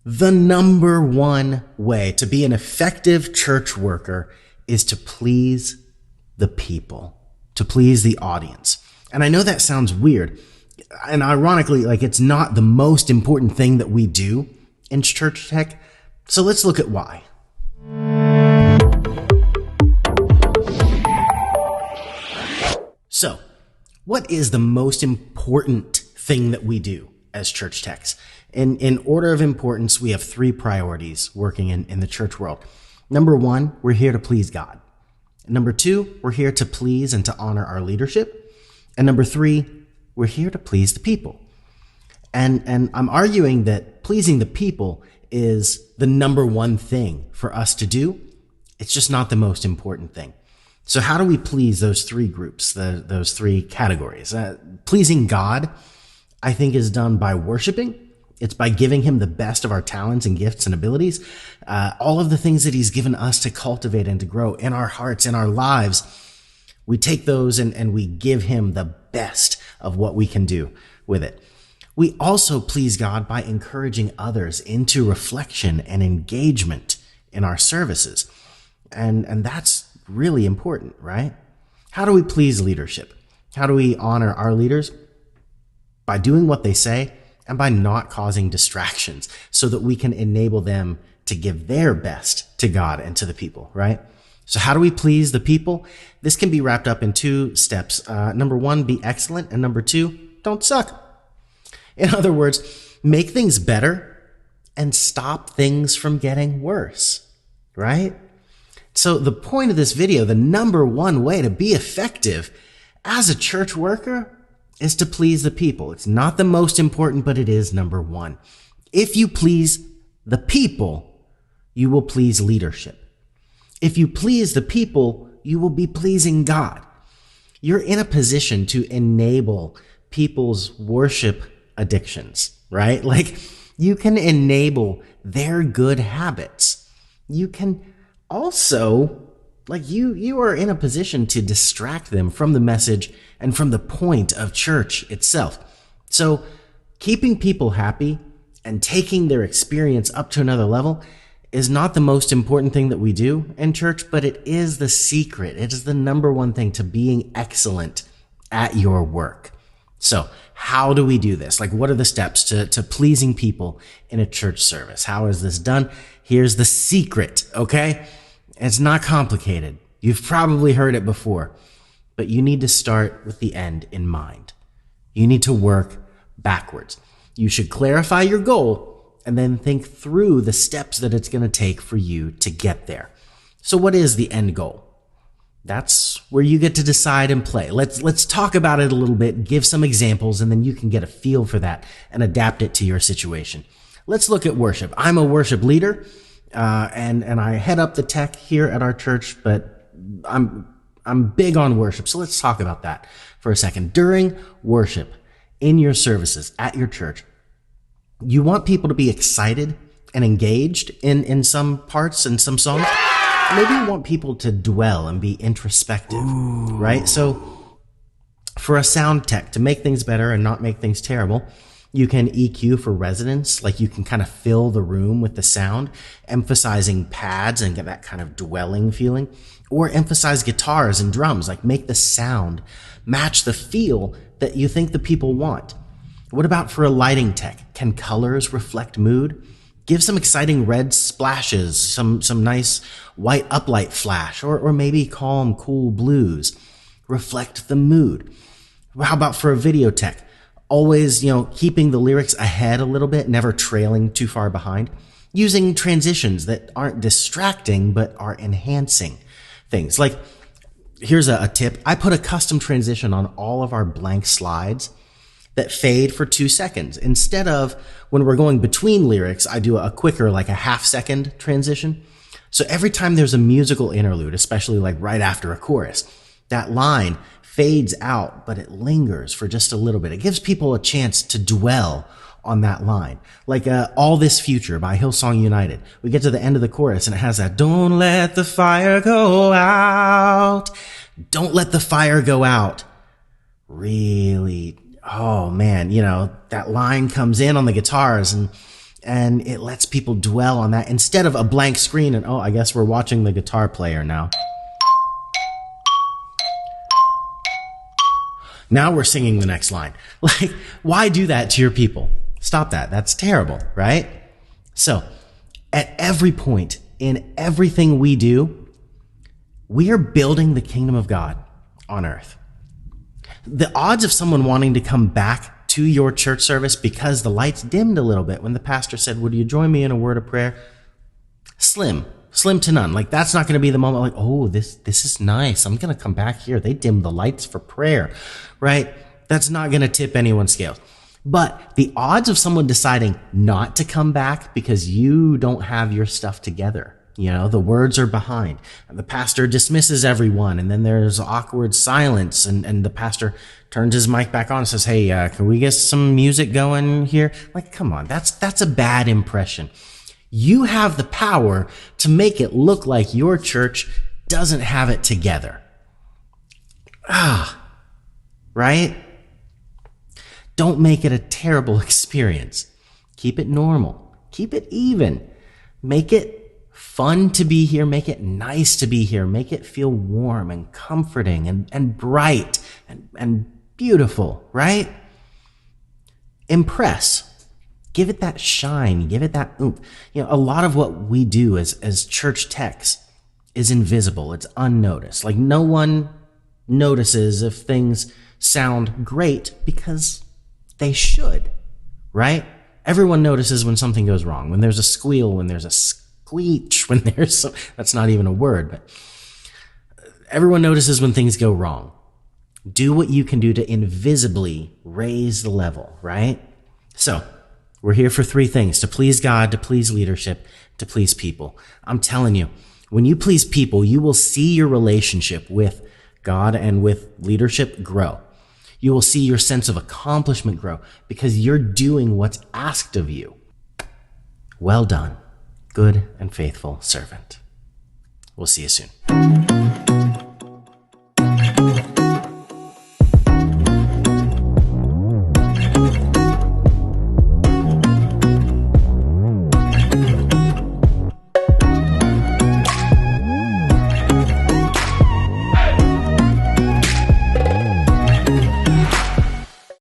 The number one way to be an effective church worker is to please the people, to please the audience. And I know that sounds weird. And ironically, it's not the most important thing that we do in church tech. So let's look at why. So, what is the most important thing that we do as church techs? In order of importance, we have three priorities working in the church world. Number one, we're here to please God. Number two, we're here to please and to honor our leadership. And number three, we're here to please the people. And I'm arguing that pleasing the people is the number one thing for us to do. It's just not the most important thing. So how do we please those three groups, those three categories? Pleasing God, I think, is done by worshiping. It's by giving him the best of our talents and gifts and abilities, all of the things that he's given us to cultivate and to grow in our hearts, in our lives. We take those and we give him the best of what we can do with it. We also please God by encouraging others into reflection and engagement in our services. And that's really important, right? How do we please leadership? How do we honor our leaders? By doing what they say and by not causing distractions so that we can enable them to give their best to God and to the people, right? So how do we please the people? This can be wrapped up in two steps. Number one, be excellent. And number two, don't suck. In other words, make things better and stop things from getting worse, right? So the point of this video, the number one way to be effective as a church worker is to please the people. It's not the most important, but it is number one. If you please the people, you will please leadership. If you please the people, you will be pleasing God. You're in a position to enable people's worship addictions, right? You can enable their good habits. You can also, you are in a position to distract them from the message and from the point of church itself. So keeping people happy and taking their experience up to another level is not the most important thing that we do in church, but it is the secret. It is the number one thing to being excellent at your work. So how do we do this? What are the steps to pleasing people in a church service? How is this done? Here's the secret, okay? It's not complicated. You've probably heard it before, but you need to start with the end in mind. You need to work backwards. You should clarify your goal and then think through the steps that it's going to take for you to get there. So what is the end goal? That's where you get to decide and play. Let's talk about it a little bit, give some examples, and then you can get a feel for that and adapt it to your situation. Let's look at worship. I'm a worship leader, and I head up the tech here at our church, but I'm big on worship. So let's talk about that for a second. During worship, in your services at your church, you want people to be excited and engaged in some parts and some songs. Maybe you want people to dwell and be introspective, right? So for a sound tech, to make things better and not make things terrible, you can EQ for resonance, you can kind of fill the room with the sound, emphasizing pads and get that kind of dwelling feeling, or emphasize guitars and drums, make the sound match the feel that you think the people want. What about for a lighting tech? Can colors reflect mood? Give some exciting red splashes, some nice white uplight flash, or maybe calm, cool blues. Reflect the mood. How about for a video tech? Always, keeping the lyrics ahead a little bit, never trailing too far behind. Using transitions that aren't distracting, but are enhancing things. Here's a tip. I put a custom transition on all of our blank slides that fade for 2 seconds. Instead of when we're going between lyrics, I do a quicker, a half-second transition. So every time there's a musical interlude, especially right after a chorus, that line fades out, but it lingers for just a little bit. It gives people a chance to dwell on that line. All This Future by Hillsong United. We get to the end of the chorus and it has that, don't let the fire go out. Don't let the fire go out. Really, oh man, that line comes in on the guitars and And it lets people dwell on that instead of a blank screen and, oh, I guess we're watching the guitar player now. Now we're singing the next line. Like, why do that to your people? Stop that. That's terrible, right? So, at every point in everything we do, we are building the kingdom of God on earth. The odds of someone wanting to come back to your church service because the lights dimmed a little bit when the pastor said, would you join me in a word of prayer? Slim to none. Like, that's not going to be the moment like, oh, this is nice. I'm going to come back here. They dimmed the lights for prayer, right? That's not going to tip anyone's scales. But the odds of someone deciding not to come back because you don't have your stuff together, the words are behind, and the pastor dismisses everyone, and then there's awkward silence, and the pastor turns his mic back on and says, hey, can we get some music going here? Like, come on, that's a bad impression. You have the power to make it look like your church doesn't have it together. Right? Don't make it a terrible experience. Keep it normal. Keep it even. Make it fun to be here. Make it nice to be here. Make it feel warm and comforting and bright and beautiful, right? Impress. Give it that shine. Give it that oomph. A lot of what we do as church techs is invisible. It's unnoticed. Like, no one notices if things sound great because they should, right? Everyone notices when something goes wrong, when there's a squeal, when there's a squeech, when there's that's not even a word, but everyone notices when things go wrong. Do what you can do to invisibly raise the level, right? So, we're here for three things: to please God, to please leadership, to please people. I'm telling you, when you please people, you will see your relationship with God and with leadership grow. You will see your sense of accomplishment grow because you're doing what's asked of you. Well done, good and faithful servant. We'll see you soon.